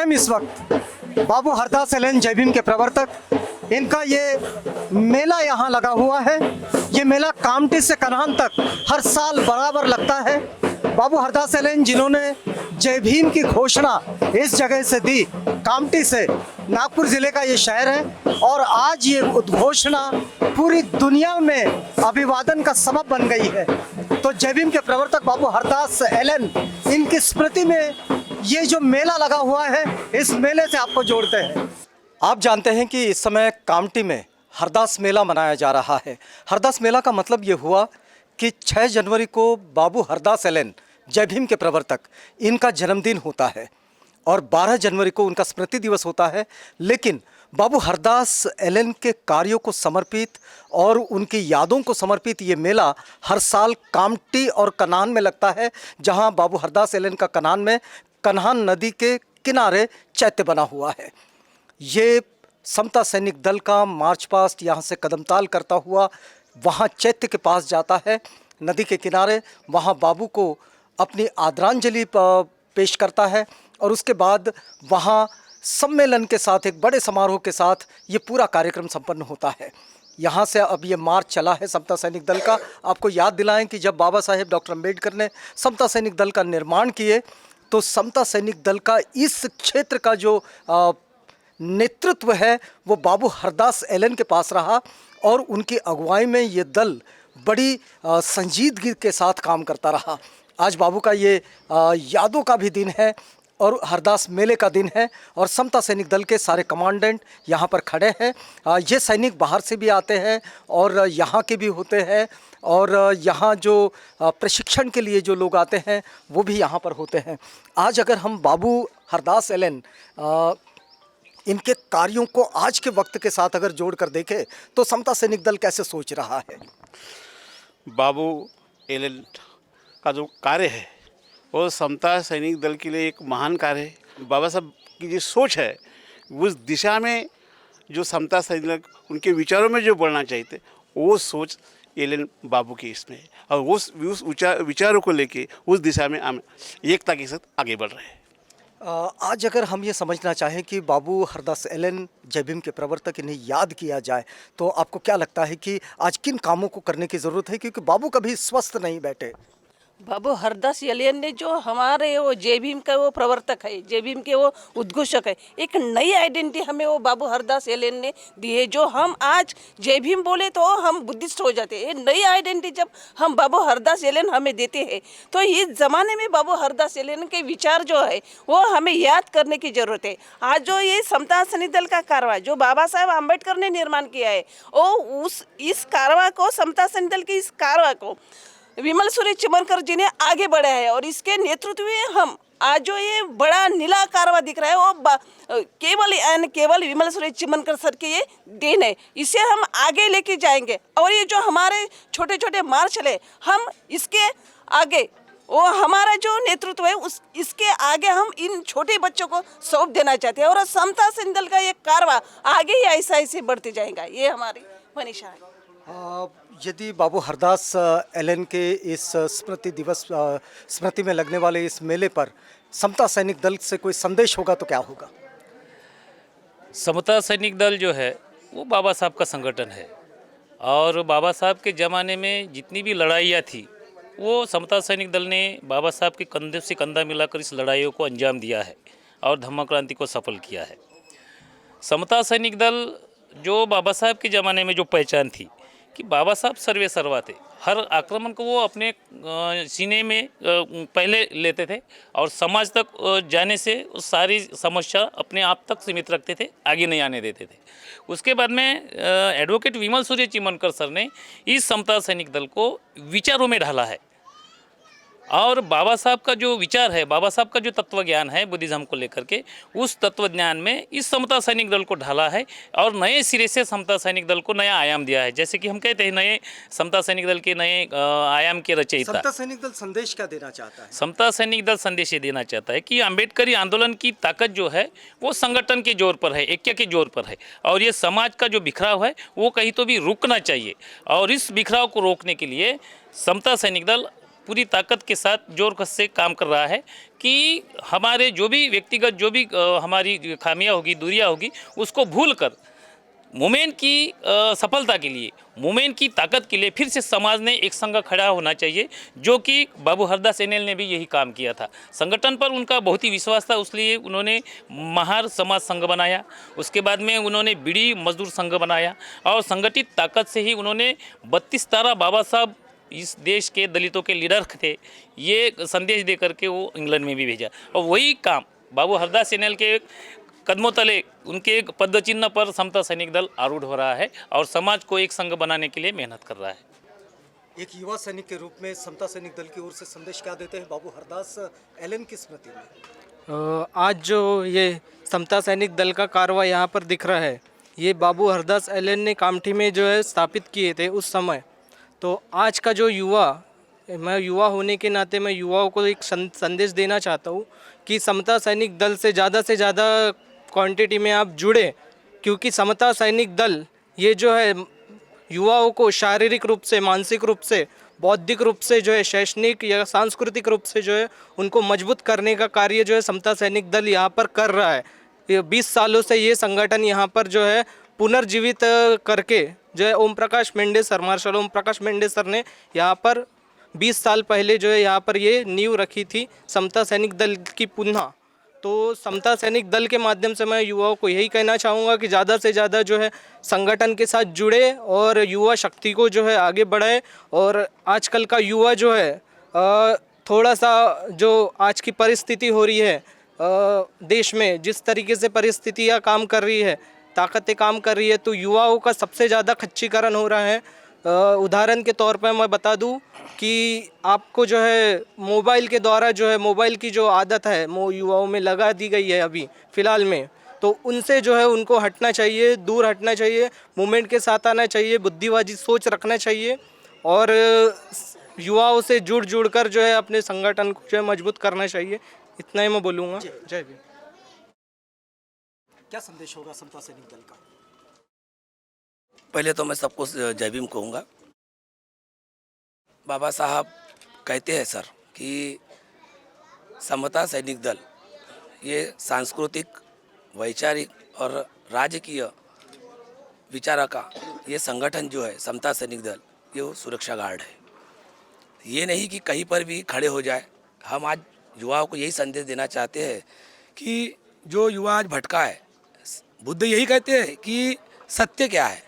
स्वयं इस वक्त बाबू हरदास एलन जय भीम के प्रवर्तक, इनका ये मेला यहाँ लगा हुआ है। ये मेला कामटी से कन्हान तक हर साल बराबर लगता है। बाबू हरदास एलन जिन्होंने जय भीम की घोषणा इस जगह से दी, कामटी से, नागपुर जिले का ये शहर है, और आज ये उद्घोषणा पूरी दुनिया में अभिवादन का सबब बन गई है। तो जय भीम के प्रवर्तक बाबू हरदास एलन, इनकी स्मृति में ये जो मेला लगा हुआ है, इस मेले से आपको जोड़ते हैं। आप जानते हैं कि इस समय कामटी में हरदास मेला मनाया जा रहा है। हरदास मेला का मतलब ये हुआ कि 6 जनवरी को बाबू हरदास एलन जय भीम के प्रवर्तक, इनका जन्मदिन होता है और 12 जनवरी को उनका स्मृति दिवस होता है। लेकिन बाबू हरदास एलन के कार्यों को समर्पित और उनकी यादों को समर्पित ये मेला हर साल कामटी और कन्हान में लगता है, जहां बाबू हरदास एलन का कन्हान में कन्हान नदी के किनारे चैत्य बना हुआ है। ये समता सैनिक दल का मार्च पास्ट यहाँ से कदमताल करता हुआ वहाँ चैत्य के पास जाता है, नदी के किनारे, वहाँ बाबू को अपनी आदरांजलि पेश करता है और उसके बाद वहाँ सम्मेलन के साथ, एक बड़े समारोह के साथ ये पूरा कार्यक्रम संपन्न होता है। यहाँ से अब ये मार्च चला है समता सैनिक दल का। आपको याद दिलाएं कि जब बाबा साहेब डॉक्टर अम्बेडकर ने समता सैनिक दल का निर्माण किए, तो समता सैनिक दल का इस क्षेत्र का जो नेतृत्व है वो बाबू हरदास एलन के पास रहा और उनकी अगुवाई में ये दल बड़ी संजीदगी के साथ काम करता रहा। आज बाबू का ये यादों का भी दिन है और हरदास मेले का दिन है और समता सैनिक दल के सारे कमांडेंट यहाँ पर खड़े हैं। ये सैनिक बाहर से भी आते हैं और यहाँ के भी होते हैं और यहाँ जो प्रशिक्षण के लिए जो लोग आते हैं वो भी यहाँ पर होते हैं। आज अगर हम बाबू हरदास एलन इनके कार्यों को आज के वक्त के साथ अगर जोड़कर देखें तो समता सैनिक दल कैसे सोच रहा है? बाबू एलन का जो कार्य है वो समता सैनिक दल के लिए एक महान कार्य है। बाबा साहब की जो सोच है उस दिशा में जो समता सैनिक उनके विचारों में जो बढ़ना चाहिए थे, वो सोच एलन बाबू की इसमें है और उस विचारों को लेके उस दिशा में हम एकता के साथ आगे बढ़ रहे हैं। आज अगर हम ये समझना चाहें कि बाबू हरदास एलन जय भीम के प्रवर्तक, इन्हें याद किया जाए, तो आपको क्या लगता है कि आज किन कामों को करने की ज़रूरत है? क्योंकि बाबू कभी स्वस्थ नहीं बैठे। बाबू हरदास एलन ने जो हमारे वो जय भीम का वो प्रवर्तक है, जय भीम के वो उद्घोषक है, एक नई आइडेंटिटी हमें वो बाबू हरदास एलन ने दी है। जो हम आज जय भीम बोले तो हम बुद्धिस्ट हो जाते हैं। नई आइडेंटिटी जब हम बाबू हरदास एलन हमें देते हैं तो इस ज़माने में बाबू हरदास एलन के विचार जो है वो हमें याद करने की ज़रूरत है। आज जो ये समता सैनिक दल का कारवा जो बाबा साहेब अम्बेडकर ने निर्माण किया है, वो इस कारवा को, समता सैनिक दल के इस कारवा को विमल सूर्य चिमनकर जी ने आगे बढ़ाया है और इसके नेतृत्व में हम आज जो ये बड़ा नीला कारवा दिख रहा है वो केवल विमल सूर्य चिमनकर सर की ये देन है। इसे हम आगे लेके जाएंगे और ये जो हमारे छोटे छोटे मार्च है, हम इसके आगे वो हमारा जो नेतृत्व है इसके आगे हम इन छोटे बच्चों को सौंप देना चाहते हैं और समता सैनिक दल का ये कारवा आगे ही ऐसा ऐसे बढ़ते जाएगा। ये हमारी मनीषा है। यदि बाबू हरदास एलन के इस स्मृति में लगने वाले इस मेले पर समता सैनिक दल से कोई संदेश होगा तो क्या होगा? समता सैनिक दल जो है वो बाबा साहब का संगठन है और बाबा साहब के ज़माने में जितनी भी लड़ाइयाँ थी वो समता सैनिक दल ने बाबा साहब के कंधे से कंधा मिलाकर इस लड़ाइयों को अंजाम दिया है और धम्म क्रांति को सफल किया है। समता सैनिक दल जो बाबा साहब के ज़माने में जो पहचान थी कि बाबा साहब सर्वे सर्वा थे, हर आक्रमण को वो अपने सीने में पहले लेते थे और समाज तक जाने से सारी समस्या अपने आप तक सीमित रखते थे, आगे नहीं आने देते थे। उसके बाद में एडवोकेट विमल सूर्य चिमनकर सर ने इस समता सैनिक दल को विचारों में ढाला है और बाबा साहब का जो विचार है, बाबा साहब का जो तत्व ज्ञान है बुद्धिज़्म को लेकर के, उस तत्व ज्ञान में इस समता सैनिक दल को ढाला है और नए सिरे से समता सैनिक दल को नया आयाम दिया है। जैसे कि हम कहते हैं नए समता सैनिक दल के नए आयाम के रचयिता। समता सैनिक दल संदेश क्या देना चाहता है? समता सैनिक दल संदेश ये देना चाहता है कि अम्बेडकरी आंदोलन की ताकत जो है वो संगठन के जोर पर है, ऐक्य के जोर पर है और ये समाज का जो बिखराव है वो कहीं तो भी रुकना चाहिए और इस बिखराव को रोकने के लिए समता सैनिक दल पूरी ताकत के साथ जोर कस से काम कर रहा है कि हमारे जो भी व्यक्तिगत जो भी हमारी खामियां होगी, दूरियां होगी, उसको भूल कर मूवमेंट की सफलता के लिए, मूवमेंट की ताकत के लिए फिर से समाज ने एक संग खड़ा होना चाहिए, जो कि बाबू हरदास एनएल ने भी यही काम किया था। संगठन पर उनका बहुत ही विश्वास था, इसलिए उन्होंने महार समाज संघ बनाया, उसके बाद में उन्होंने बीड़ी मजदूर संघ बनाया और संगठित ताकत से ही उन्होंने 32 तारा बाबा साहब इस देश के दलितों के लीडर थे, ये संदेश दे करके वो इंग्लैंड में भी भेजा। और वही काम बाबू हरदास एनएल के कदमों तले उनके पद चिन्ह पर समता सैनिक दल आरूढ़ हो रहा है और समाज को एक संघ बनाने के लिए मेहनत कर रहा है। एक युवा सैनिक के रूप में समता सैनिक दल की ओर से संदेश क्या देते हैं बाबू हरदास एलन की स्मृति में? आज जो ये समता सैनिक दल का कारवा यहाँ पर दिख रहा है, ये बाबू हरदास एलन ने कामठी में जो है स्थापित किए थे उस समय। तो आज का जो युवा, मैं युवा होने के नाते मैं युवाओं को एक संदेश देना चाहता हूँ कि समता सैनिक दल से ज़्यादा क्वांटिटी में आप जुड़े, क्योंकि समता सैनिक दल ये जो है युवाओं को शारीरिक रूप से, मानसिक रूप से, बौद्धिक रूप से जो है, शैक्षणिक या सांस्कृतिक रूप से जो है उनको मजबूत करने का कार्य जो है समता सैनिक दल यहाँ पर कर रहा है। ये 20 सालों से ये संगठन यहाँ पर जो है पुनर्जीवित करके जो है Om Prakash Mendhe sir, martial Om Prakash Mendhe sir ने यहाँ पर 20 साल पहले जो है यहाँ पर ये नींव रखी थी समता सैनिक दल की पुनः। तो समता सैनिक दल के माध्यम से मैं युवाओं को यही कहना चाहूँगा कि ज़्यादा से ज़्यादा जो है संगठन के साथ जुड़े और युवा शक्ति को जो है आगे बढ़ाए। और आजकल का युवा जो है थोड़ा सा जो आज की परिस्थिति हो रही है देश में, जिस तरीके से परिस्थितियाँ काम कर रही है, ताकतें काम कर रही है, तो युवाओं का सबसे ज़्यादा खच्चीकरण हो रहा है। उदाहरण के तौर पर मैं बता दूं कि आपको जो है मोबाइल के द्वारा जो है मोबाइल की जो आदत है वो युवाओं में लगा दी गई है अभी फ़िलहाल में, तो उनसे जो है उनको हटना चाहिए, दूर हटना चाहिए, मूवमेंट के साथ आना चाहिए, बुद्धिवादी सोच रखना चाहिए और युवाओं से जुड़ कर जो है अपने संगठन को जो है मजबूत करना चाहिए। इतना ही मैं बोलूँगा। जय भीम। क्या संदेश होगा समता सैनिक दल का? पहले तो मैं सबको जय भीम कहूँगा। बाबा साहब कहते हैं सर कि समता सैनिक दल ये सांस्कृतिक, वैचारिक और राजकीय विचार का ये संगठन जो है समता सैनिक दल, ये वो सुरक्षा गार्ड है। ये नहीं कि कहीं पर भी खड़े हो जाए। हम आज युवाओं को यही संदेश देना चाहते हैं कि जो युवा आज भटका है, बुद्ध यही कहते हैं कि सत्य क्या है,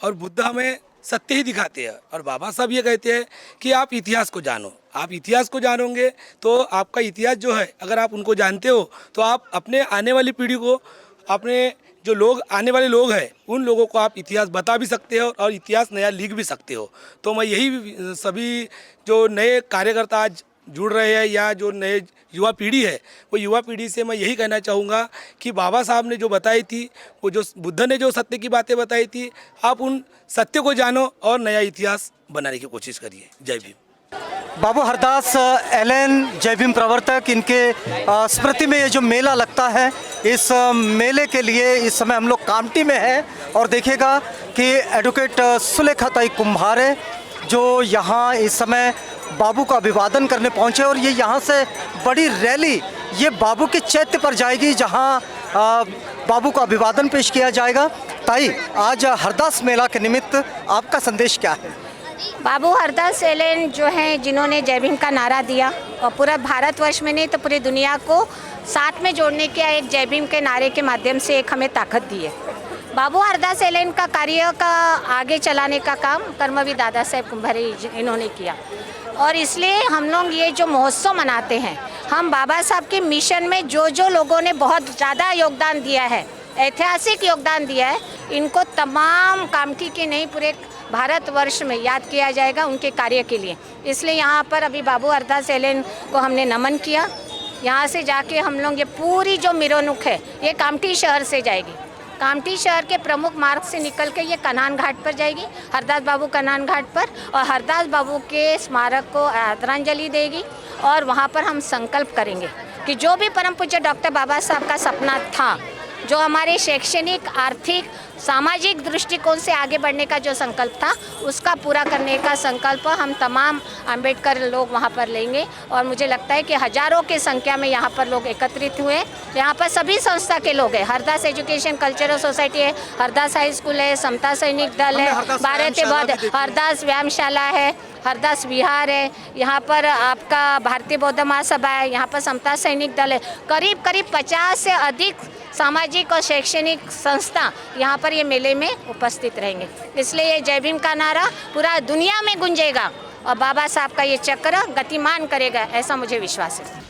और बुद्ध हमें सत्य ही दिखाते हैं। और बाबा साहब ये कहते हैं कि आप इतिहास को जानो। आप इतिहास को जानोगे तो आपका इतिहास जो है, अगर आप उनको जानते हो तो आप अपने आने वाली पीढ़ी को, अपने जो लोग आने वाले लोग हैं उन लोगों को आप इतिहास बता भी सकते हो और इतिहास नया लिख भी सकते हो। तो मैं यही सभी जो नए कार्यकर्ता आज जुड़ रहे हैं या जो नए युवा पीढ़ी है, वो युवा पीढ़ी से मैं यही कहना चाहूँगा कि बाबा साहब ने जो बताई थी, वो जो बुद्ध ने जो सत्य की बातें बताई थी, आप उन सत्य को जानो और नया इतिहास बनाने की कोशिश करिए। जय भीम। बाबू हरदास एलन जय भीम प्रवर्तक, इनके स्मृति में ये जो मेला लगता है, इस मेले के लिए इस समय हम लोग कामठी में हैं और देखिएगा कि एडवोकेट सुलेखा कुम्भार है जो यहाँ इस समय बाबू का अभिवादन करने पहुँचे और ये यहाँ से बड़ी रैली ये बाबू के चैत्य पर जाएगी जहाँ बाबू का अभिवादन पेश किया जाएगा। ताई, आज हरदास मेला के निमित्त आपका संदेश क्या है? बाबू हरदास एलन जो हैं, जिन्होंने जय भीम का नारा दिया और पूरा भारतवर्ष में नहीं तो पूरी दुनिया को साथ में जोड़ने के एक जय भीम के नारे के माध्यम से एक हमें ताकत दी है। बाबू हरदास एलन का कार्य का आगे चलाने का काम कर्मवीर दादा साहेब कुम्भारे इन्होंने किया और इसलिए हम लोग ये जो महोत्सव मनाते हैं, हम बाबा साहब के मिशन में जो लोगों ने बहुत ज़्यादा योगदान दिया है, ऐतिहासिक योगदान दिया है, इनको तमाम कामठी के नहीं पूरे भारतवर्ष में याद किया जाएगा उनके कार्य के लिए। इसलिए यहाँ पर अभी बाबू हरदास एलन को हमने नमन किया। यहाँ से जाके हम लोग ये पूरी जो मिरोनुक है ये कामठी शहर से जाएगी। कामठी शहर के प्रमुख मार्ग से निकल के ये कनान घाट पर जाएगी, हरदास बाबू कनान घाट पर, और हरदास बाबू के स्मारक को आदरांजलि देगी। और वहाँ पर हम संकल्प करेंगे कि जो भी परम पूज्य डॉक्टर बाबा साहब का सपना था, जो हमारे शैक्षणिक, आर्थिक, सामाजिक दृष्टिकोण से आगे बढ़ने का जो संकल्प था, उसका पूरा करने का संकल्प हम तमाम अंबेडकर लोग वहाँ पर लेंगे। और मुझे लगता है कि हजारों की संख्या में यहाँ पर लोग एकत्रित हुए। यहाँ पर सभी संस्था के लोग हैं, हरदास एजुकेशन कल्चरल सोसाइटी है, हरदास हाई स्कूल है, समता सैनिक दल है, भारतीय बौद्ध हरदास व्यायामशाला है, हरदास विहार है, यहाँ पर आपका भारतीय बौद्ध महासभा है, यहाँ पर समता सैनिक दल है। करीब करीब 50 से अधिक सामाजिक और शैक्षणिक संस्था यहाँ पर ये मेले में उपस्थित रहेंगे। इसलिए ये जय भीम का नारा पूरा दुनिया में गूंजेगा और बाबा साहब का ये चक्र गतिमान करेगा, ऐसा मुझे विश्वास है।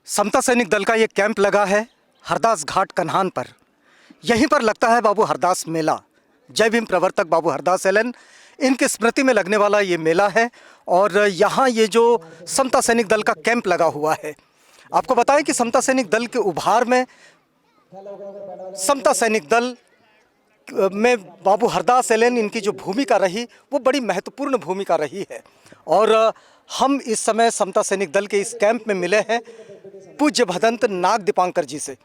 समता सैनिक दल का ये कैंप लगा है हरदास घाट कन्हान पर। यहीं पर लगता है बाबू हरदास मेला। जय भीम प्रवर्तक बाबू हरदास एलन, इनकी स्मृति में लगने वाला ये मेला है। और यहाँ ये जो समता सैनिक दल का कैंप लगा हुआ है, आपको बताएं कि समता सैनिक दल के उभार में समता सैनिक दल में बाबू हरदास एलन इनकी जो भूमिका रही वो बड़ी महत्वपूर्ण भूमिका रही है। और हम इस समय समता सैनिक दल के इस कैंप में मिले हैं पूज्य भदंत नाग दीपांकर जी से।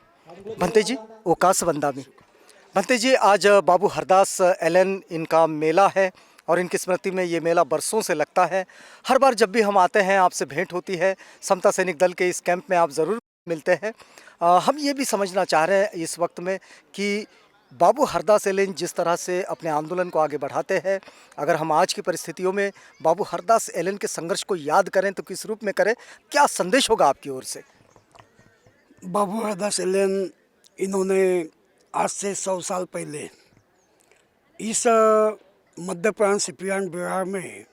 भंते जी ओकास वंदामी। भंते जी, आज बाबू हरदास एलन इनका मेला है और इनकी स्मृति में ये मेला बरसों से लगता है। हर बार जब भी हम आते हैं आपसे भेंट होती है, समता सैनिक दल के इस कैंप में आप ज़रूर मिलते हैं। हम ये भी समझना चाह रहे हैं इस वक्त में कि बाबू हरदास एलन जिस तरह से अपने आंदोलन को आगे बढ़ाते हैं, अगर हम आज की परिस्थितियों में बाबू हरदास एलन के संघर्ष को याद करें तो किस रूप में करें, क्या संदेश होगा आपकी ओर से? बाबू हरदास एलन इन्होंने आज से 100 साल पहले इस मध्य प्रांत सिपियान बिहार में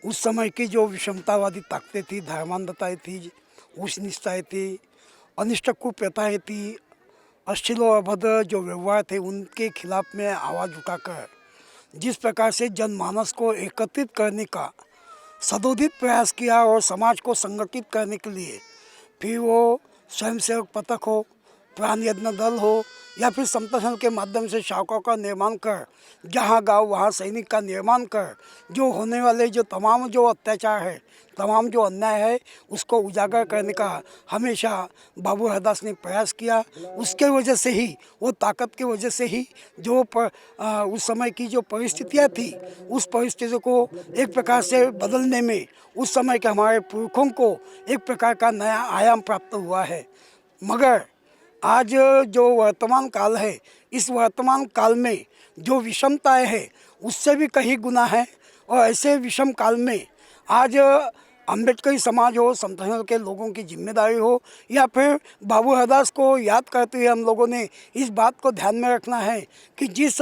उस समय की जो विषमतावादी ताकतें थी, धर्मांधताएँ थी, उच्च निष्ठाएँ थी, अनिष्ट कुप्रथाएँ थी, अश्लील और अभद्र जो व्यवहार थे, उनके खिलाफ में आवाज़ उठाकर जिस प्रकार से जनमानस को एकत्रित करने का सदोदित प्रयास किया और समाज को संगठित करने के लिए, फिर वो स्वयंसेवक पथक हो, प्राण यज्ञ दल हो या फिर समता सैनिक के माध्यम से शाखाओं का निर्माण कर, जहाँ गांव वहाँ सैनिक का निर्माण कर, जो होने वाले जो तमाम जो अत्याचार है, तमाम जो अन्याय है, उसको उजागर करने का हमेशा बाबू हरदास ने प्रयास किया। उसके वजह से ही, वो ताकत की वजह से ही जो उस समय की जो परिस्थितियाँ थी, उस परिस्थितियों को एक प्रकार से बदलने में उस समय के हमारे पुरखों को एक प्रकार का नया आयाम प्राप्त हुआ है। मगर आज जो वर्तमान काल है, इस वर्तमान काल में जो विषमताएं हैं उससे भी कहीं गुना है। और ऐसे विषम काल में आज अम्बेडकरी समाज हो, समता सैनिक के लोगों की जिम्मेदारी हो या फिर बाबू हरदास को याद करते हुए हम लोगों ने इस बात को ध्यान में रखना है कि जिस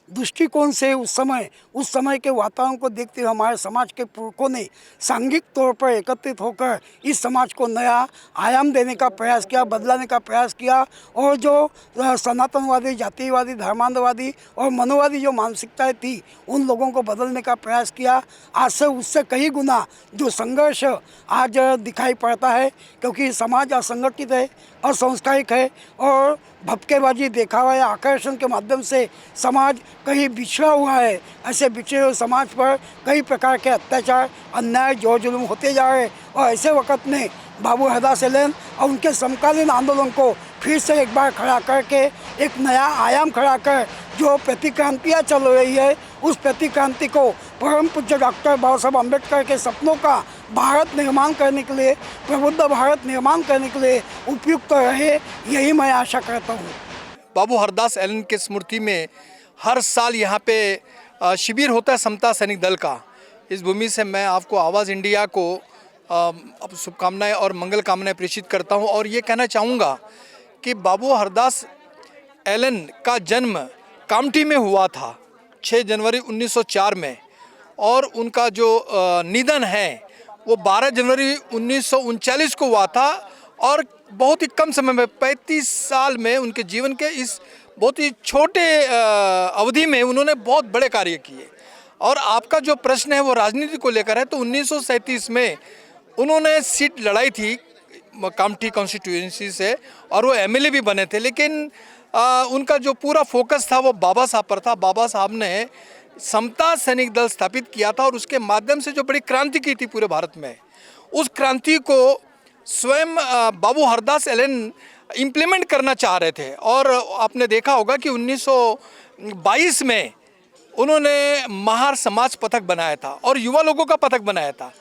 दृष्टिकोण से उस समय के वातावरण को देखते हुए हमारे समाज के पुरखों ने सांघिक तौर पर एकत्रित होकर इस समाज को नया आयाम देने का प्रयास किया, बदलाने का प्रयास किया। और जो सनातनवादी, जातिवादी, धर्मांधवादी और मनोवादी जो मानसिकताएँ थी, उन लोगों को बदलने का प्रयास किया। आज से उससे कई गुना जो संघर्ष आज दिखाई पड़ता है, क्योंकि समाज असंगठित है, असंस्कारिक है और भपकेबाजी, दिखावा या आकर्षण के माध्यम से समाज कहीं बिछड़ा हुआ है। ऐसे बिछड़े हुए समाज पर कई प्रकार के अत्याचार, अन्याय, जोर जुल्म होते जा रहे हैं। और ऐसे वक्त में बाबू हरदास एलेन और उनके समकालीन आंदोलन को फिर से एक बार खड़ा करके एक नया आयाम खड़ा कर जो प्रतिक्रांतियाँ चल रही है उस प्रतिक्रांति को परम पूज्य डॉक्टर बाबा साहब अम्बेडकर के सपनों का भारत निर्माण करने के लिए, प्रबुद्ध भारत निर्माण करने के लिए उपयुक्त रहे, यही मैं आशा करता हूँ। बाबू हरदास एलेन के स्मृति में हर साल यहाँ पे शिविर होता है समता सैनिक दल का। इस भूमि से मैं आपको आवाज़ इंडिया को शुभकामनाएं और मंगल कामनाएं प्रेषित करता हूं और ये कहना चाहूँगा कि बाबू हरदास एलेन का जन्म कामठी में हुआ था 6 जनवरी 1904 में और उनका जो निधन है वो 12 जनवरी 1939 को हुआ था और बहुत ही कम समय में 35 साल में उनके जीवन के इस बहुत ही छोटे अवधि में उन्होंने बहुत बड़े कार्य किए। और आपका जो प्रश्न है वो राजनीति को लेकर है, तो 1937 में उन्होंने सीट लड़ाई थी कामठी कॉन्स्टिट्यूएंसी से और वो एमएलए भी बने थे, लेकिन उनका जो पूरा फोकस था वो बाबा साहब पर था। बाबा साहब ने समता सैनिक दल स्थापित किया था और उसके माध्यम से जो बड़ी क्रांति की थी पूरे भारत में, उस क्रांति को स्वयं बाबू हरदास एलेन इम्प्लीमेंट करना चाह रहे थे। और आपने देखा होगा कि 1922 में उन्होंने महार समाज पथक बनाया था और युवा लोगों का पथक बनाया था।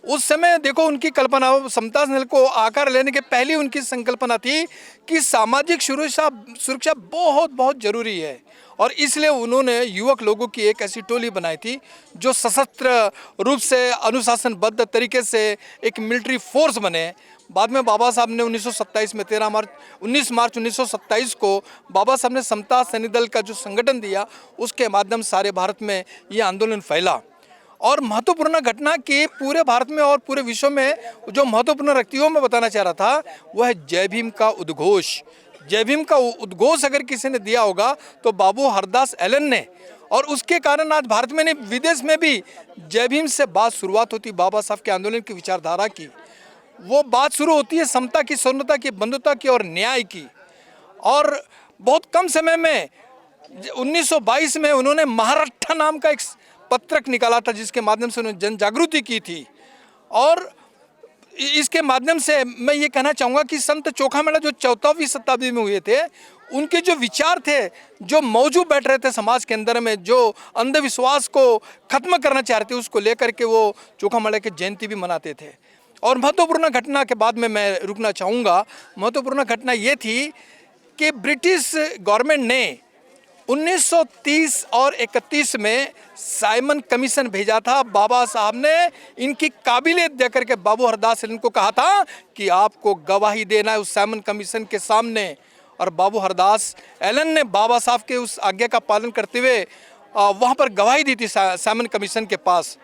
उस समय देखो उनकी कल्पना समता दल को आकार लेने के पहले उनकी संकल्पना थी कि सामाजिक सुरक्षा बहुत बहुत ज़रूरी है और इसलिए उन्होंने युवक लोगों की एक ऐसी टोली बनाई थी जो सशस्त्र रूप से अनुशासनबद्ध तरीके से एक मिलिट्री फोर्स बने। बाद में बाबा साहब ने 1927 में 19 मार्च 1927 को बाबा साहब ने समता सैनिक दल का जो संगठन दिया, उसके माध्यम सारे भारत में ये आंदोलन फैला। और महत्वपूर्ण घटना कि पूरे भारत में और पूरे विश्व में जो महत्वपूर्ण रखती है मैं बताना चाह रहा था वह है जय भीम का उद्घोष। जय भीम का उद्घोष अगर किसी ने दिया होगा तो बाबू हरदास एलेन ने, और उसके कारण आज भारत में नहीं विदेश में भी जय भीम से बात शुरुआत होती बाबा साहब के आंदोलन की विचारधारा की। वो बात शुरू होती है समता की, सौम्यता की, बंधुता की और न्याय की। और बहुत कम समय में 1922 में उन्होंने महाराष्ट्र नाम का एक पत्रक निकाला था जिसके माध्यम से उन्होंने जन जागृति की थी। और इसके माध्यम से मैं ये कहना चाहूँगा कि संत चोखामेला जो 14वीं शताब्दी में हुए थे, उनके जो विचार थे, जो मौजूद बैठ रहे थे समाज के अंदर में, जो अंधविश्वास को खत्म करना चाह रहे थे, उसको लेकर के वो चोखामेला की जयंती भी मनाते थे। और महत्वपूर्ण घटना के बाद में मैं रुकना चाहूँगा। महत्वपूर्ण घटना ये थी कि ब्रिटिश गवर्नमेंट ने 1930 और 31 में साइमन कमीशन भेजा था। बाबा साहब ने इनकी काबिलियत देकर के बाबू हरदास एलेन को कहा था कि आपको गवाही देना है उस साइमन कमीशन के सामने। और बाबू हरदास एलेन ने बाबा साहब के उस आज्ञा का पालन करते हुए वहाँ पर गवाही दी थी साइमन कमीशन के पास।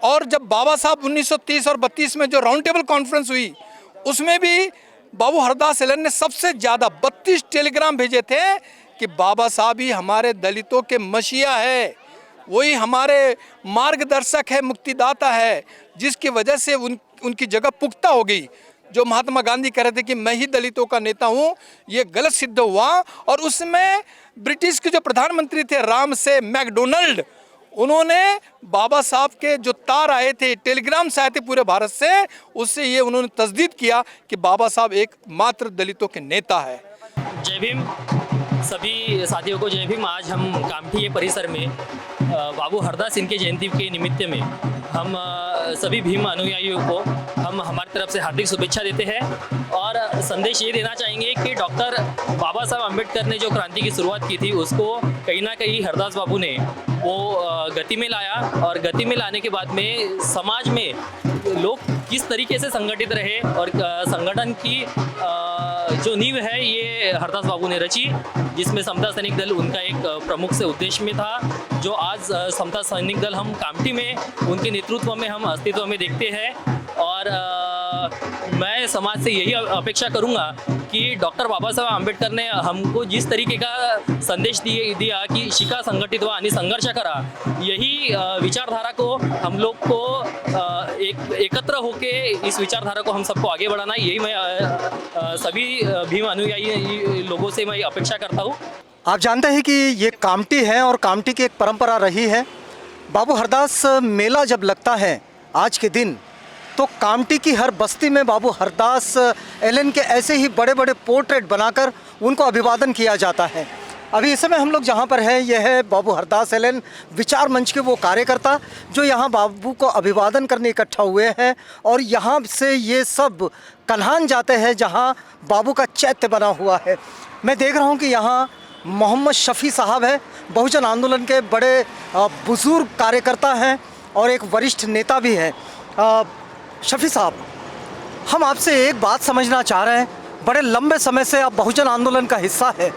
और जब बाबा साहब 1930 और 32 में जो राउंड टेबल कॉन्फ्रेंस हुई, उसमें भी बाबू हरदास एलेन ने सबसे ज़्यादा 32 टेलीग्राम भेजे थे कि बाबा साहब ही हमारे दलितों के मसीहा है, वही हमारे मार्गदर्शक है, मुक्तिदाता है, जिसकी वजह से उनकी जगह पुख्ता हो गई। जो महात्मा गांधी कह रहे थे कि मैं ही दलितों का नेता हूँ, ये गलत सिद्ध हुआ। और उसमें ब्रिटिश के जो प्रधानमंत्री थे राम से मैकडोनल्ड, उन्होंने बाबा साहब के जो तार आए थे, टेलीग्राम से आए थे पूरे भारत से, उससे ये उन्होंने तस्दीक किया कि बाबा साहब एक मात्र दलितों के नेता है। जय भीम सभी साथियों को जय भीम। आज हम कामठी परिसर में बाबू हरदास इनके जयंती के निमित्त में हम सभी भीम अनुयायियों को हम हमारी तरफ से हार्दिक शुभेच्छा देते हैं और संदेश ये देना चाहेंगे कि डॉक्टर बाबा साहब अम्बेडकर ने जो क्रांति की शुरुआत की थी उसको कहीं ना कहीं हरदास बाबू ने वो गति में लाया। और गति में लाने के बाद में समाज में लोग किस तरीके से संगठित रहे और संगठन की जो नींव है ये हरदास बाबू ने रची, जिसमें समता सैनिक दल उनका एक प्रमुख से उद्देश्य में था। जो आज समता सैनिक दल हम कामठी में उनके नेतृत्व में हम अस्तित्व में देखते हैं। और मैं समाज से यही अपेक्षा करूंगा कि डॉक्टर बाबा साहब आंबेडकर ने हमको जिस तरीके का संदेश दिया कि शिका संघटित व्हा आणि संघर्ष करा, यही विचारधारा को हम लोग को एकत्र होके इस विचारधारा को हम सबको आगे बढ़ाना, यही मैं सभी भीम अनुयायी लोगों से मैं अपेक्षा करता हूँ। आप जानते हैं कि ये कामठी है और कामठी की एक परंपरा रही है। बाबू हरदास मेला जब लगता है आज के दिन, तो कामठी की हर बस्ती में बाबू हरदास एलन के ऐसे ही बड़े बड़े पोर्ट्रेट बनाकर उनको अभिवादन किया जाता है। अभी इस समय हम लोग जहाँ पर हैं यह है बाबू हरदास एलन विचार मंच के वो कार्यकर्ता जो यहाँ बाबू को अभिवादन करने इकट्ठा हुए हैं, और यहाँ से ये सब कन्हान जाते हैं जहाँ बाबू का चैत्य बना हुआ है। मैं देख रहा हूँ कि यहाँ मोहम्मद शफ़ी साहब हैं, बहुजन आंदोलन के बड़े बुज़ुर्ग कार्यकर्ता हैं और एक वरिष्ठ नेता भी हैं। शफ़ी साहब, हम आपसे एक बात समझना चाह रहे हैं, बड़े लंबे समय से आप बहुजन आंदोलन का हिस्सा है।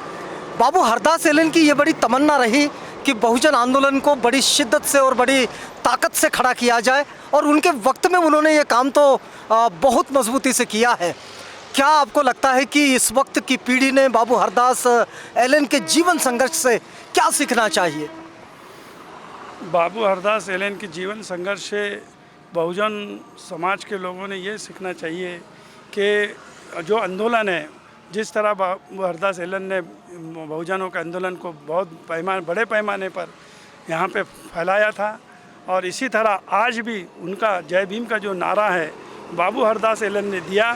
बाबू हरदास एलन की ये बड़ी तमन्ना रही कि बहुजन आंदोलन को बड़ी शिद्दत से और बड़ी ताकत से खड़ा किया जाए, और उनके वक्त में उन्होंने ये काम तो बहुत मजबूती से किया है। क्या आपको लगता है कि इस वक्त की पीढ़ी ने बाबू हरदास एलन के जीवन संघर्ष से क्या सीखना चाहिए? बाबू हरदास एलन के जीवन संघर्ष से बहुजन समाज के लोगों ने ये सीखना चाहिए कि जो आंदोलन है, जिस तरह बाबू हरदास एलन ने बहुजनों के आंदोलन को बहुत बड़े पैमाने पर यहाँ पे फैलाया था, और इसी तरह आज भी उनका जय भीम का जो नारा है बाबू हरदास एलन ने दिया,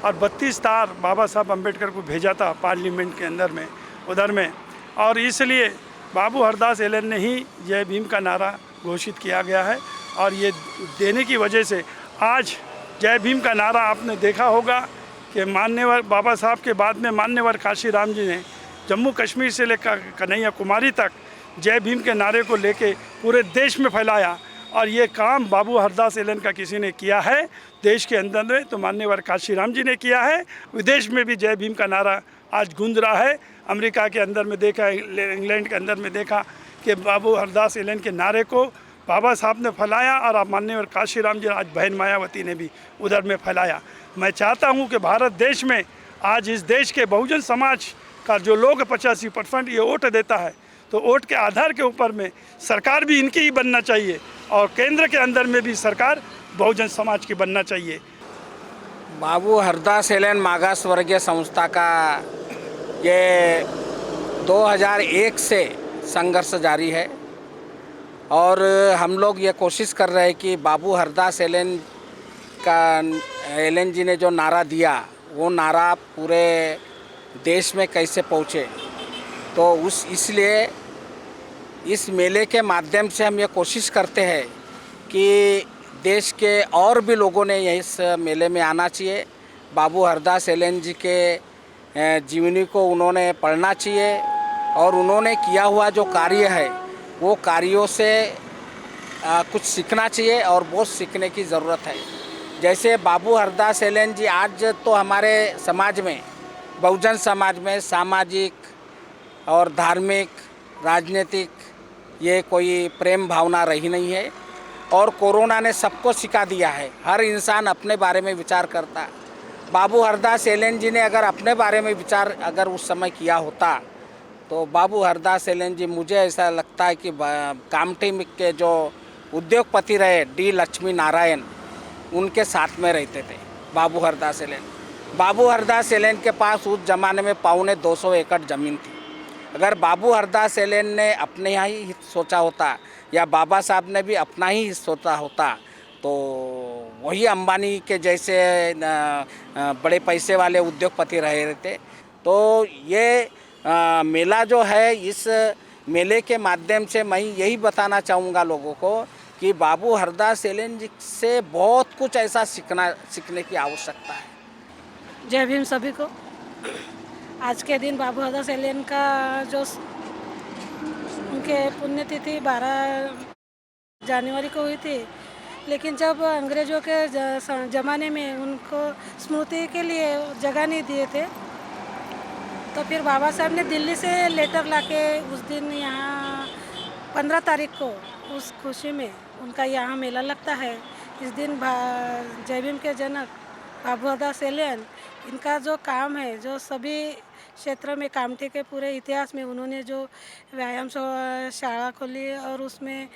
और 32 तार बाबा साहब अम्बेडकर को भेजा था पार्लियामेंट के अंदर में उधर में, और इसलिए बाबू हरदास एलन ने ही जय भीम का नारा घोषित किया गया है। और ये देने की वजह से आज जय भीम का नारा आपने देखा होगा कि मान्यवर बाबा साहब के बाद में मान्यवर काशी राम जी ने जम्मू कश्मीर से लेकर कन्हैया कुमारी तक जय भीम के नारे को लेके पूरे देश में फैलाया, और ये काम बाबू हरदास एलन का किसी ने किया है देश के अंदर में तो मान्यवर काशी राम जी ने किया है। विदेश में भी जय भीम का नारा आज गूंज रहा है। अमेरिका के अंदर में देखा, इंग्लैंड के अंदर में देखा कि बाबू हरदास एलन के नारे को बाबा साहब ने फैलाया, और अब माननीय काशी राम जी आज बहन मायावती ने भी उधर में फैलाया। मैं चाहता हूं कि भारत देश में आज इस देश के बहुजन समाज का जो लोग 85% ये वोट देता है, तो वोट के आधार के ऊपर में सरकार भी इनकी ही बनना चाहिए, और केंद्र के अंदर में भी सरकार बहुजन समाज की बनना चाहिए। बाबू हरदास एलन मागास वर्गीय संस्था का ये 2001 से संघर्ष जारी है, और हम लोग ये कोशिश कर रहे हैं कि बाबू हरदास एलन जी ने जो नारा दिया वो नारा पूरे देश में कैसे पहुँचे। तो इसलिए इस मेले के माध्यम से हम ये कोशिश करते हैं कि देश के और भी लोगों ने इस मेले में आना चाहिए। बाबू हरदास एलन जी के जीवनी को उन्होंने पढ़ना चाहिए, और उन्होंने किया हुआ जो कार्य है वो कार्यों से कुछ सीखना चाहिए, और बहुत सीखने की ज़रूरत है। जैसे बाबू हरदास एलन जी आज तो हमारे समाज में, बहुजन समाज में सामाजिक और धार्मिक, राजनीतिक ये कोई प्रेम भावना रही नहीं है, और कोरोना ने सबको सिखा दिया है। हर इंसान अपने बारे में विचार करता है। बाबू हरदास एलन जी ने अगर अपने बारे में विचार अगर उस समय किया होता, तो बाबू हरदास एलन जी, मुझे ऐसा लगता है कि कामठी के जो उद्योगपति रहे डी लक्ष्मी नारायण, उनके साथ में रहते थे बाबू हरदास एलन। बाबू हरदास एलन के पास उस ज़माने में 250 एकड़ ज़मीन थी। अगर बाबू हरदास एलन ने अपने यहाँ ही सोचा होता, या बाबा साहब ने भी अपना ही सोचा होता, तो वही अंबानी के जैसे बड़े पैसे वाले उद्योगपति रहे रहते। तो ये मेला जो है, इस मेले के माध्यम से मैं यही बताना चाहूँगा लोगों को कि बाबू हरदास एलन जी से बहुत कुछ ऐसा सीखने की आवश्यकता है। जय भीम सभी को। आज के दिन बाबू हरदास एलन का जो उनके पुण्यतिथि 12 जनवरी को हुई थी, लेकिन जब अंग्रेज़ों के ज़माने में उनको स्मृति के लिए जगह नहीं दिए थे, तो फिर बाबा साहब ने दिल्ली से लेटर लाके उस दिन यहाँ 15 तारीख को उस खुशी में उनका यहाँ मेला लगता है। इस दिन जय भीम के जनक बाबू हरदास एलन, इनका जो काम है, जो सभी क्षेत्र में कामठी के पूरे इतिहास में उन्होंने जो व्यायाम शाला खोली, और उसमें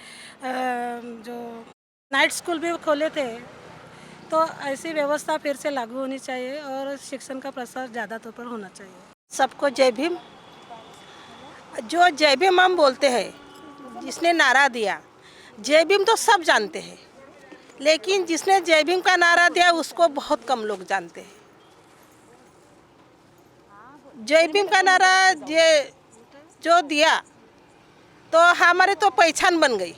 जो नाइट स्कूल भी खोले थे, तो ऐसी व्यवस्था फिर से लागू होनी चाहिए, और शिक्षण का प्रसार ज़्यादा तौर पर होना चाहिए। सबको जय भीम। जो जय भीम हम बोलते हैं, जिसने नारा दिया, जय भीम तो सब जानते हैं, लेकिन जिसने जय भीम का नारा दिया उसको बहुत कम लोग जानते हैं। जय भीम का नारा जो दिया तो हमारी तो पहचान बन गई।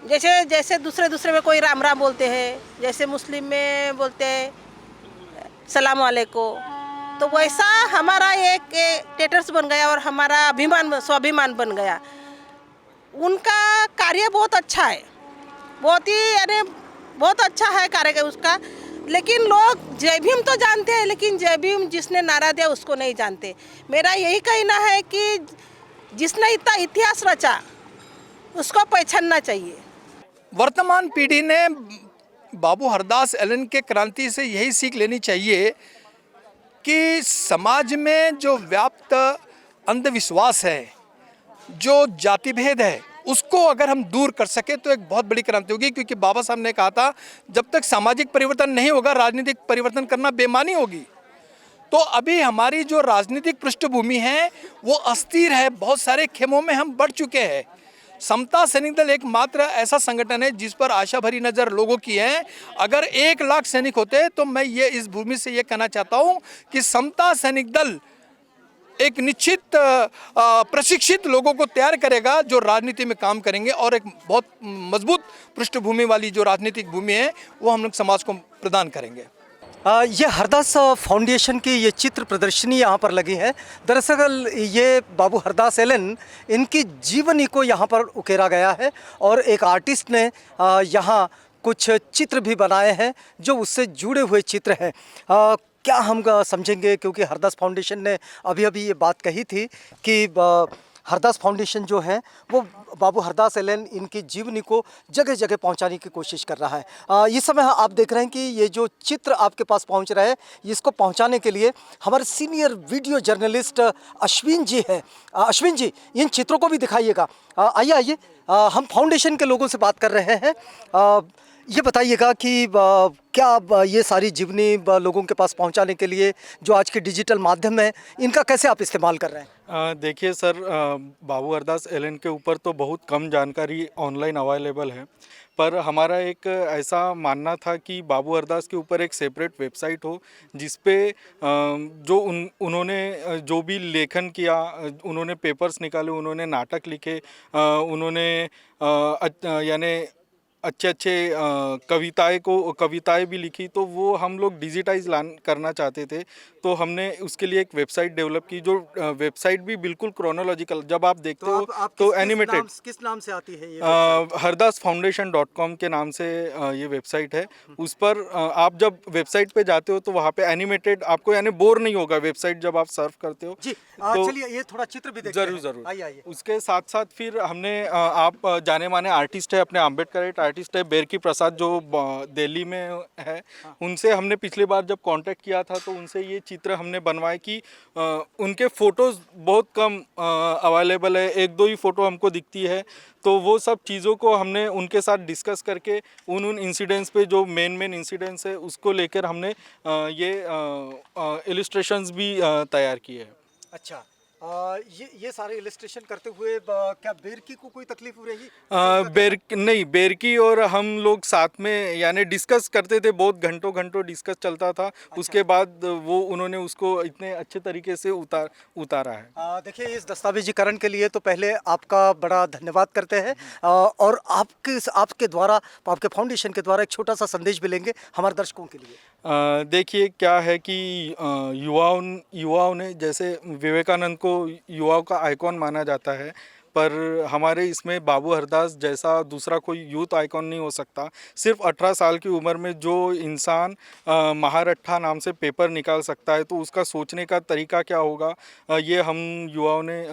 जैसे जैसे दूसरे में कोई राम राम बोलते हैं, जैसे मुस्लिम में बोलते हैं सलाम वालेकुम, तो वैसा हमारा एक स्टेटस बन गया और हमारा अभिमान स्वाभिमान बन गया। उनका कार्य बहुत अच्छा है, बहुत ही यानी बहुत अच्छा है कार्य उसका। लेकिन लोग जय भीम तो जानते हैं, लेकिन जय भीम जिसने नारा दिया उसको नहीं जानते। मेरा यही कहना है कि जिसने इतना इतिहास रचा उसको पहचानना चाहिए। वर्तमान पीढ़ी ने बाबू हरदास एलन के क्रांति से यही सीख लेनी चाहिए कि समाज में जो व्याप्त अंधविश्वास है, जो जाति भेद है, उसको अगर हम दूर कर सके तो एक बहुत बड़ी क्रांति होगी। क्योंकि बाबा साहब ने कहा था जब तक सामाजिक परिवर्तन नहीं होगा राजनीतिक परिवर्तन करना बेमानी होगी। तो अभी हमारी जो राजनीतिक पृष्ठभूमि है वो अस्थिर है, बहुत सारे खेमों में हम बढ़ चुके हैं। समता सैनिक दल एकमात्र ऐसा संगठन है जिस पर आशा भरी नज़र लोगों की है। अगर 1 लाख सैनिक होते तो मैं ये इस भूमि से ये कहना चाहता हूँ कि समता सैनिक दल एक निश्चित प्रशिक्षित लोगों को तैयार करेगा जो राजनीति में काम करेंगे, और एक बहुत मजबूत पृष्ठभूमि वाली जो राजनीतिक भूमि है वो हम लोग समाज को प्रदान करेंगे। ये हरदास फाउंडेशन की ये चित्र प्रदर्शनी यहाँ पर लगी है। दरअसल ये बाबू हरदास एलन इनकी जीवनी को यहाँ पर उकेरा गया है और एक आर्टिस्ट ने यहाँ कुछ चित्र भी बनाए हैं जो उससे जुड़े हुए चित्र हैं। क्या हम समझेंगे, क्योंकि हरदास फाउंडेशन ने अभी अभी ये बात कही थी कि हरदास फाउंडेशन जो है वो बाबू हरदास एलन इनकी जीवनी को जगह जगह पहुंचाने की कोशिश कर रहा है। इस समय आप देख रहे हैं कि ये जो चित्र आपके पास पहुंच रहा है, इसको पहुंचाने के लिए हमारे सीनियर वीडियो जर्नलिस्ट अश्विन जी हैं। अश्विन जी, इन चित्रों को भी दिखाइएगा। आइए हम फाउंडेशन के लोगों से बात कर रहे हैं। ये बताइएगा कि क्या ये सारी जीवनी लोगों के पास पहुंचाने के लिए जो आज के डिजिटल माध्यम है इनका कैसे आप इस्तेमाल कर रहे हैं? देखिए सर, बाबू हरदास एलन के ऊपर तो बहुत कम जानकारी ऑनलाइन अवेलेबल है, पर हमारा एक ऐसा मानना था कि बाबू हरदास के ऊपर एक सेपरेट वेबसाइट हो जिस पे जो उन्होंने जो भी लेखन किया, उन्होंने पेपर्स निकाले, उन्होंने नाटक लिखे, उन्होंने यानी अच्छे कविताएं भी लिखी, तो वो हम लोग डिजिटाइज करना चाहते थे। तो हमने उसके लिए एक वेबसाइट डेवलप की, जो वेबसाइट भी बिल्कुल क्रोनोलॉजिकल, जब आप देखते हो तो एनिमेटेड। किस नाम से आती है ये? hardasfoundation.com के नाम से ये वेबसाइट है। उस पर आप जब वेबसाइट पे जाते हो तो वहाँ पे एनिमेटेड, आपको यानी बोर नहीं होगा वेबसाइट जब आप सर्फ करते हो। जी, तो चलिए ये थोड़ा चित्र भी देखते हैं। जरूर। आइए। उसके साथ साथ फिर हमने आप जाने माने आर्टिस्ट है, अपने अम्बेडकर आर्टिस्ट है बेरकी प्रसाद जो दिल्ली में है, उनसे हमने पिछली बार जब कांटेक्ट किया था तो उनसे ये चित्र हमने बनवाए कि उनके फ़ोटोज़ बहुत कम अवेलेबल है, 1-2 ही फ़ोटो हमको दिखती है। तो वो सब चीज़ों को हमने उनके साथ डिस्कस करके उन इंसिडेंट्स पे जो मेन इंसिडेंट्स है उसको लेकर हमने ये इलस्ट्रेशंस भी तैयार किए हैं। अच्छा, ये सारे इलस्ट्रेशन करते हुए क्या बेरकी को कोई तकलीफ हो रही? बेरकी और हम लोग साथ में यानी डिस्कस करते थे, बहुत घंटों डिस्कस चलता था। अच्छा। उसके बाद वो उन्होंने उसको इतने अच्छे तरीके से उतारा है। देखिए, इस दस्तावेजीकरण के लिए तो पहले आपका बड़ा धन्यवाद करते हैं और आपके द्वारा, आपके फाउंडेशन के द्वारा एक छोटा सा संदेश भी लेंगे हमारे दर्शकों के लिए। देखिए क्या है कि युवाओं ने, जैसे विवेकानंद को युवाओं का आइकॉन माना जाता है, पर हमारे इसमें बाबू हरदास जैसा दूसरा कोई यूथ आइकॉन नहीं हो सकता। सिर्फ 18 साल की उम्र में जो इंसान महारट्ठा नाम से पेपर निकाल सकता है, तो उसका सोचने का तरीका क्या होगा, ये हम युवाओं ने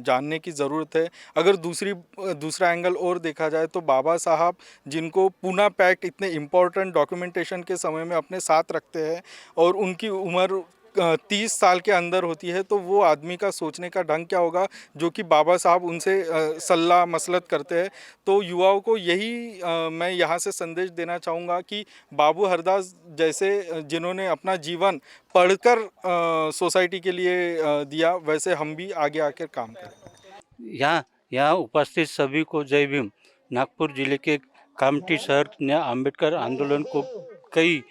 जानने की ज़रूरत है। अगर दूसरा एंगल और देखा जाए तो बाबा साहब, जिनको पूना पैक्ट इतने इम्पोर्टेंट डॉक्यूमेंटेशन के समय में अपने साथ रखते हैं और उनकी उम्र 30 साल के अंदर होती है, तो वो आदमी का सोचने का ढंग क्या होगा जो कि बाबा साहब उनसे सलाह मसलत करते हैं। तो युवाओं को यही मैं यहाँ से संदेश देना चाहूँगा कि बाबू हरदास जैसे जिन्होंने अपना जीवन पढ़कर सोसाइटी के लिए दिया, वैसे हम भी आगे आकर काम करें। यहाँ उपस्थित सभी को जय भीम। नागपुर जिले के कामठी शहर ने अंबेडकर आंदोलन को कई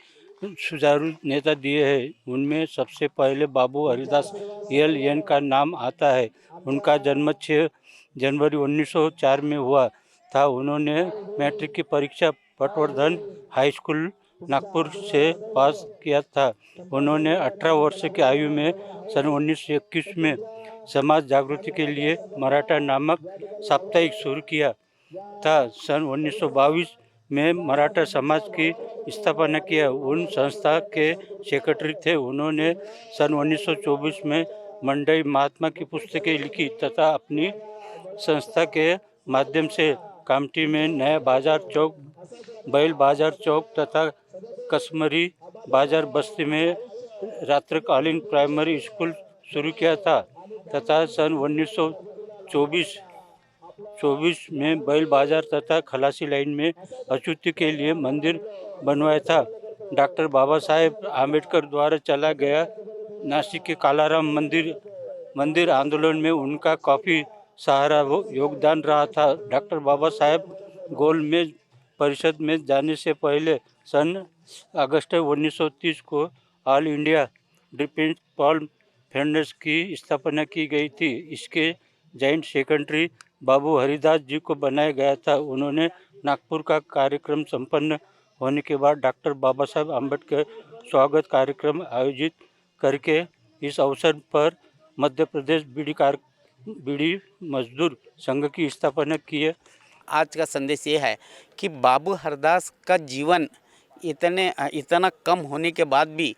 सुचारू नेता दिए हैं। उनमें सबसे पहले बाबू हरिदास एल का नाम आता है। उनका जन्म 6 जनवरी 1904 में हुआ था। उन्होंने मैट्रिक की परीक्षा पटवर्धन हाई स्कूल नागपुर से पास किया था। उन्होंने 18 वर्ष की आयु में सन 1921 में समाज जागृति के लिए मराठा नामक साप्ताहिक शुरू किया था। सन 1922 में मराठा समाज की स्थापना किया। उन संस्था के सेक्रेटरी थे। उन्होंने सन 1924 में मंडई महात्मा की पुस्तकें लिखी तथा अपनी संस्था के माध्यम से कामठी में नया बाजार चौक, बैल बाजार चौक तथा कश्मीरी बाजार बस्ती में रात्रिकालीन प्राइमरी स्कूल शुरू किया था तथा सन 1924 में बैल बाजार तथा खलासी लाइन में अछूती के लिए मंदिर बनवाया था। डॉक्टर बाबा साहेब आम्बेडकर द्वारा चला गया नासिक के कालाराम मंदिर आंदोलन में उनका काफ़ी सहारा योगदान रहा था। डॉक्टर बाबा साहेब गोलमेज परिषद में जाने से पहले सन अगस्त 1930 को all India defence palm foundation की स्थापना की गई थी। इसके जॉइंट सेक्रेटरी बाबू हरिदास जी को बनाया गया था। उन्होंने नागपुर का कार्यक्रम संपन्न होने के बाद डॉक्टर बाबा साहेब आम्बेडकर स्वागत कार्यक्रम आयोजित करके इस अवसर पर मध्य प्रदेश बीड़ी मजदूर संघ की स्थापना की है। आज का संदेश ये है कि बाबू हरदास का जीवन इतना कम होने के बाद भी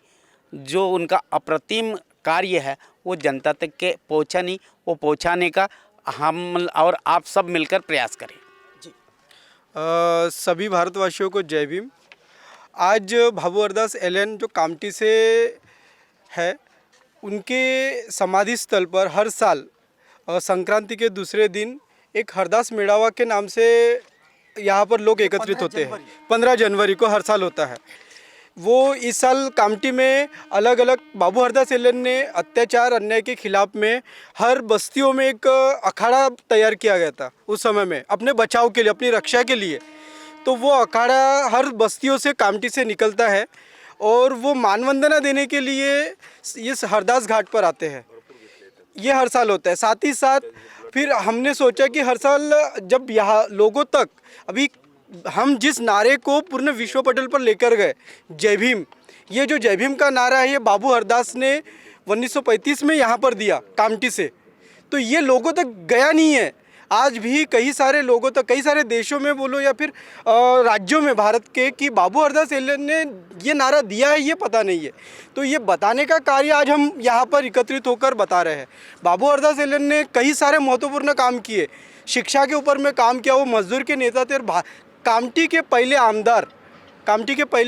जो उनका अप्रतिम कार्य है वो जनता तक के पहुंचा नहीं, वो पहुंचाने का हम और आप सब मिलकर प्रयास करें। सभी भारतवासियों को जय भीम। आज बाबू हरदास एलन जो कामठी से है, उनके समाधि स्थल पर हर साल संक्रांति के दूसरे दिन एक हरदास मेड़ावा के नाम से यहाँ पर लोग एकत्रित होते हैं। 15 जनवरी को हर साल होता है। वो इस साल कामठी में अलग अलग बाबू हरदास एलन ने अत्याचार अन्याय के खिलाफ में हर बस्तियों में एक अखाड़ा तैयार किया गया था उस समय में, अपने बचाव के लिए, अपनी रक्षा के लिए। तो वो अखाड़ा हर बस्तियों से कामठी से निकलता है और वो मानवंदना देने के लिए इस हरदास घाट पर आते हैं। ये हर साल होता है। साथ ही साथ फिर हमने सोचा कि हर साल जब यहाँ लोगों तक अभी हम जिस नारे को पूर्ण विश्व पटल पर लेकर गए, जय भीम, ये जो जय भीम का नारा है ये बाबू हरदास ने 1935 में यहाँ पर दिया कामठी से। तो ये लोगों तक गया नहीं है। आज भी कई सारे लोगों तक, कई सारे देशों में बोलो या फिर राज्यों में भारत के, कि बाबू हरदास एलन ने ये नारा दिया है ये पता नहीं है। तो ये बताने का कार्य आज हम यहाँ पर एकत्रित होकर बता रहे हैं। बाबू हरदास एलन ने कई सारे महत्वपूर्ण काम किए। शिक्षा के ऊपर में काम किया। वो मजदूर के नेता थे और कामठी के पहले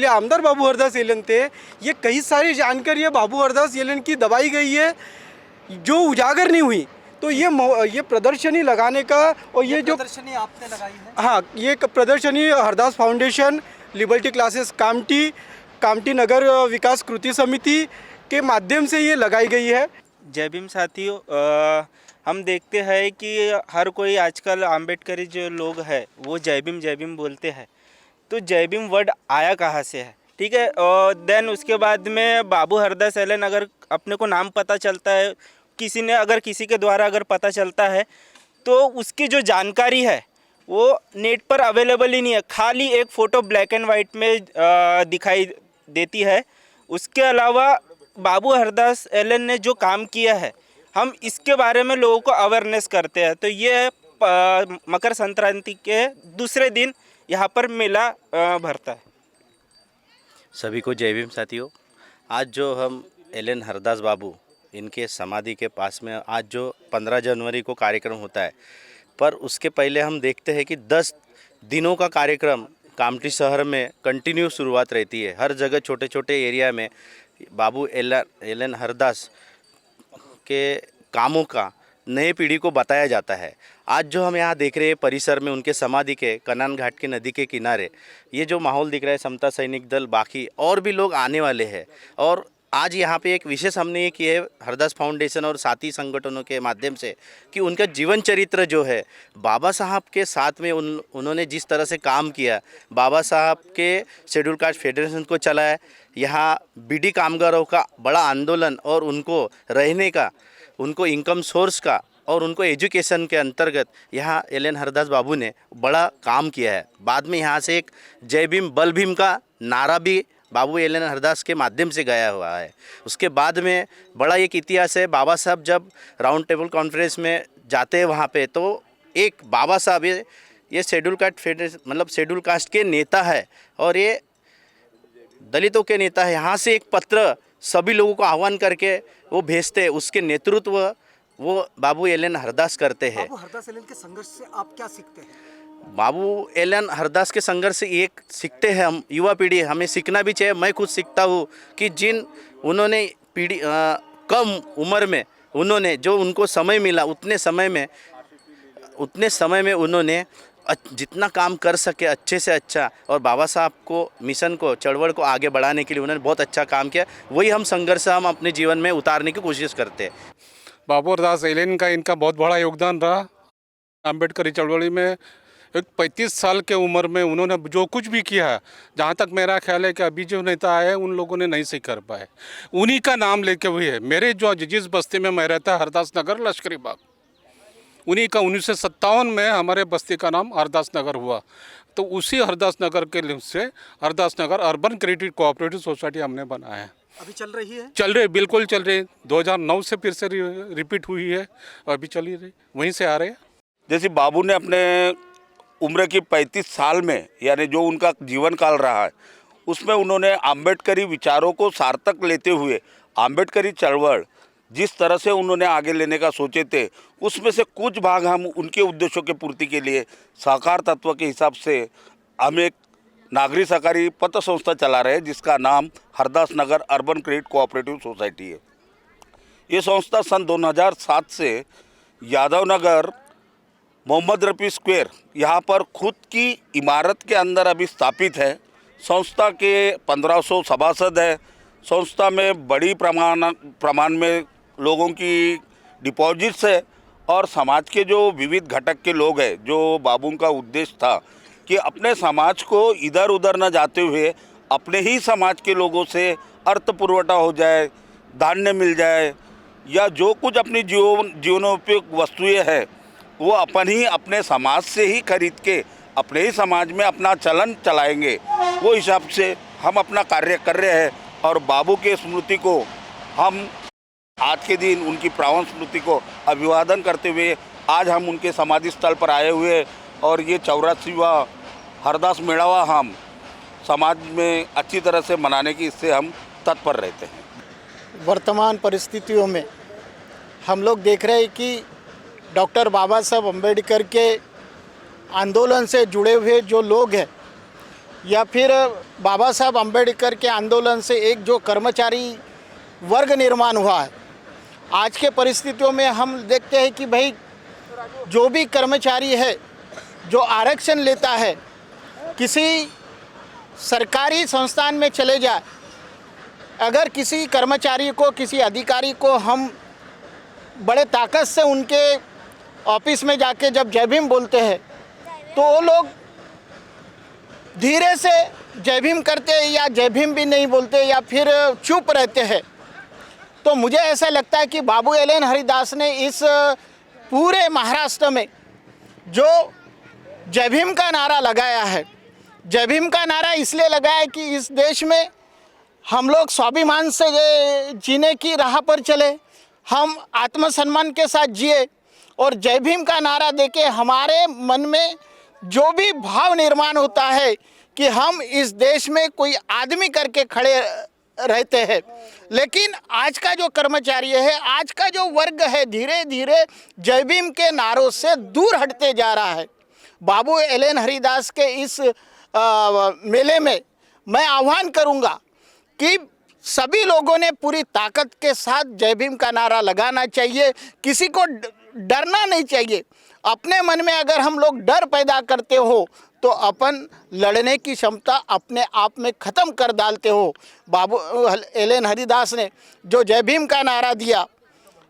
आमदार बाबू हरदास एलन थे। ये कई सारी जानकारी बाबू हरदास एलन की दबाई गई है जो उजागर नहीं हुई। तो ये प्रदर्शनी लगाने का, और ये जो प्रदर्शनी आपने लगाई है, हाँ, ये प्रदर्शनी Hardas Foundation, Liberty Classes Kamthi Nagar Vikas Kriti Samiti के माध्यम से ये लगाई गई है। जय भीम साथियों, हम देखते हैं कि हर कोई आजकल आम्बेडकरी जो लोग हैं वो जय भीम बोलते हैं। तो जय भीम वर्ड आया कहाँ से है, ठीक है। और देन उसके बाद में बाबू हरदास एलन अगर अपने को नाम पता चलता है, किसी के द्वारा अगर पता चलता है तो उसकी जो जानकारी है वो नेट पर अवेलेबल ही नहीं है। खाली एक फ़ोटो ब्लैक एंड वाइट में दिखाई देती है। उसके अलावा बाबू हरदास एलन ने जो काम किया है, हम इसके बारे में लोगों को अवेयरनेस करते हैं। तो ये मकर संक्रांति के दूसरे दिन यहाँ पर मेला भरता है। सभी को जय भीम साथियों। आज जो हम एलन हरदास बाबू इनके समाधि के पास में आज जो 15 जनवरी को कार्यक्रम होता है, पर उसके पहले हम देखते हैं कि 10 दिनों का कार्यक्रम कामठी शहर में कंटिन्यू शुरुआत रहती है। हर जगह छोटे छोटे एरिया में बाबू एलन हरदास के कामों का नए पीढ़ी को बताया जाता है। आज जो हम यहाँ देख रहे हैं परिसर में उनके समाधि के कनान घाट के नदी के किनारे, ये जो माहौल दिख रहा है, समता सैनिक दल बाकी और भी लोग आने वाले हैं और आज यहाँ पे एक विशेष हमने ये किया है हरदास फाउंडेशन और साथी संगठनों के माध्यम से कि उनका जीवन चरित्र जो है बाबा साहब के साथ में उन्होंने जिस तरह से काम किया, बाबा साहब के शेड्यूल कास्ट फेडरेशन को चलाया, यहाँ बीडी कामगारों का बड़ा आंदोलन और उनको रहने का, उनको इनकम सोर्स का और उनको एजुकेशन के अंतर्गत यहाँ एल.एन. हरदास बाबू ने बड़ा काम किया है। बाद में यहाँ से एक जय भीम बल भीम का नारा भी बाबू एल.एन. हरदास के माध्यम से गया हुआ है। उसके बाद में बड़ा एक इतिहास है, बाबा साहब जब राउंड टेबल कॉन्फ्रेंस में जाते हैं वहाँ पे, तो एक बाबा साहब ये शेड्यूल कास्ट फेडरेशन मतलब शेड्यूल कास्ट के नेता है और ये दलितों के नेता है। यहाँ से एक पत्र सभी लोगों को आह्वान करके वो भेजते हैं, उसके नेतृत्व वो बाबू एल.एन. हरदास करते हैं। बाबू हरदास एल.एन. के संघर्ष से आप क्या सीखते हैं? बाबू एल.एन. हरदास के संघर्ष से एक सीखते हैं हम, युवा पीढ़ी हमें सीखना भी चाहिए। मैं खुद सीखता हूँ कि जिन उन्होंने पीढ़ी कम उम्र में उन्होंने जो उनको समय मिला उतने समय में उन्होंने जितना काम कर सके अच्छे से अच्छा, और बाबा साहब को मिशन को चळवळ को आगे बढ़ाने के लिए उन्होंने बहुत अच्छा काम किया। वही हम संघर्ष हम अपने जीवन में उतारने की कोशिश करते हैं। बाबू हरदास एल.एन. का इनका बहुत बड़ा योगदान रहा। अम्बेडकरी चळवळी में एक 35 साल के उम्र में उन्होंने जो कुछ भी किया है, जहाँ तक मेरा ख्याल है कि अभी जो नेता आए उन लोगों ने नहीं सही कर पाए। उन्हीं का नाम लेके हुई है। मेरे जो जिस बस्ती में मैं रहता हरदास नगर लश्करी बाग, उन्हीं का 1957 में हमारे बस्ती का नाम हरदास नगर हुआ। तो उसी हरदास नगर के लिंक से हरदास नगर अर्बन क्रेडिट कोऑपरेटिव सोसाइटी हमने बनाया है। अभी चल रही है? चल रही, बिल्कुल चल रही। 2009 से फिर से रिपीट हुई है, अभी चली रही, वहीं से आ रहे हैं। जैसे बाबू ने अपने उम्र की 35 साल में, यानी जो उनका जीवन काल रहा है, उसमें उन्होंने आम्बेडकरी विचारों को सार्थक लेते हुए आम्बेडकरी चळवळ जिस तरह से उन्होंने आगे लेने का सोचे थे, उसमें से कुछ भाग हम उनके उद्देश्यों की पूर्ति के लिए साकार तत्व के हिसाब से हम एक नागरिक सहकारी पत्र संस्था चला रहे हैं, जिसका नाम हरदास नगर अर्बन क्रेडिट कोऑपरेटिव सोसाइटी है। ये संस्था सन 2007 से यादव नगर मोहम्मद रफ़ी स्क्वायर यहाँ पर खुद की इमारत के अंदर अभी स्थापित है। संस्था के 1500 सभासद है। संस्था में बड़ी प्रमाण में लोगों की डिपॉजिट्स है और समाज के जो विविध घटक के लोग हैं, जो बाबू का उद्देश्य था कि अपने समाज को इधर उधर न जाते हुए अपने ही समाज के लोगों से अर्थ पुरवठा हो जाए, धान्य मिल जाए, या जो कुछ अपनी जीवनोपयोगी वस्तुएं हैं वो अपन ही अपने समाज से ही खरीद के अपने ही समाज में अपना चलन चलाएंगे। वो हिसाब से हम अपना कार्य कर रहे हैं और बाबू के स्मृति को हम आज के दिन उनकी प्राण स्मृति को अभिवादन करते हुए आज हम उनके समाधि स्थल पर आए हुए और ये 84वां हरदास मेड़ावा हम समाज में अच्छी तरह से मनाने की इससे हम तत्पर रहते हैं। वर्तमान परिस्थितियों में हम लोग देख रहे हैं कि डॉक्टर बाबा साहब अम्बेडकर के आंदोलन से जुड़े हुए जो लोग हैं, या फिर बाबा साहब अम्बेडकर के आंदोलन से एक जो कर्मचारी वर्ग निर्माण हुआ है, आज के परिस्थितियों में हम देखते हैं कि भाई जो भी कर्मचारी है जो आरक्षण लेता है, किसी सरकारी संस्थान में चले जाए, अगर किसी कर्मचारी को, किसी अधिकारी को हम बड़े ताकत से उनके ऑफिस में जाके जब जय भीम बोलते हैं तो वो लोग धीरे से जय भीम करते हैं या जय भीम भी नहीं बोलते या फिर चुप रहते हैं। तो मुझे ऐसा लगता है कि बाबू एल.एन. हरिदास ने इस पूरे महाराष्ट्र में जो जय भीम का नारा लगाया है, जय भीम का नारा इसलिए लगाया कि इस देश में हम लोग स्वाभिमान से जीने की राह पर चले, हम आत्मसम्मान के साथ जिए और जय भीम का नारा देके हमारे मन में जो भी भाव निर्माण होता है कि हम इस देश में कोई आदमी करके खड़े रहते हैं। लेकिन आज का जो कर्मचारी है, आज का जो वर्ग है, धीरे धीरे जय भीम के नारों से दूर हटते जा रहा है। बाबू एल.एन. हरिदास के इस मेले में मैं आह्वान करूंगा कि सभी लोगं ने पूरी ताकत के साथ जय भीम का नारा लगाना चाहिए। किसी को डरना नहीं चाहिए। अपने मन में अगर हम लोग डर पैदा करते हो तो अपन लड़ने की क्षमता अपने आप में ख़त्म कर डालते हो। बाबू एल.एन. हरिदास ने जो जय भीम का नारा दिया,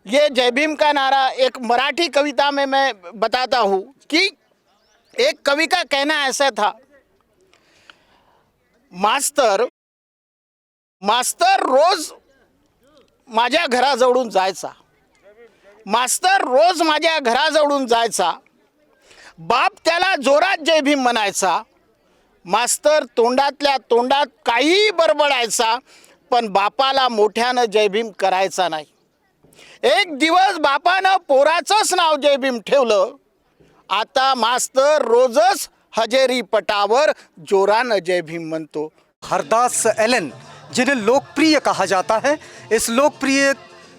ये जय भीम का नारा एक मराठी कविता में मैं बताता हूँ कि एक कवि का कहना ऐसा था, मास्तर रोज माझ्या घराजवळून जायचा, मास्तर रोज माझ्या घराजवळून जायचा, बाप त्याला जोरात जय भीम म्हणायचा, मास्तर तोंडातल्या तोंडात काहीही बडबडायचा, पण बापाला मोठ्यानं जय भीम करायचा नाही। एक दिवस बापानं पोराचंच नाव जय भीम ठेवलं, आता मास्तर रोजच हजेरी पटावर जोरानं जय भीम म्हणतो। हरदास एलन जिन्हें लोकप्रिय कहा जाता है, इस लोकप्रिय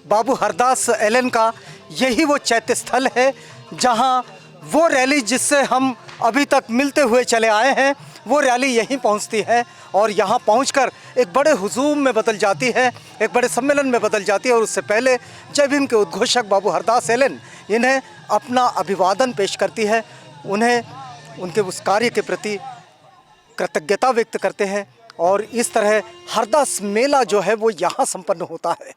बाबू हरदास एलन का यही वो चैत्य स्थल है जहां वो रैली जिससे हम अभी तक मिलते हुए चले आए हैं, वो रैली यहीं पहुंचती है और यहां पहुंचकर एक बड़े हुजूम में बदल जाती है, एक बड़े सम्मेलन में बदल जाती है। और उससे पहले जय भीम के उद्घोषक बाबू हरदास एलन इन्हें अपना अभिवादन पेश करती है, उन्हें उनके उस कार्य के प्रति कृतज्ञता व्यक्त करते हैं और इस तरह हरदास मेला जो है वो यहाँ संपन्न होता है।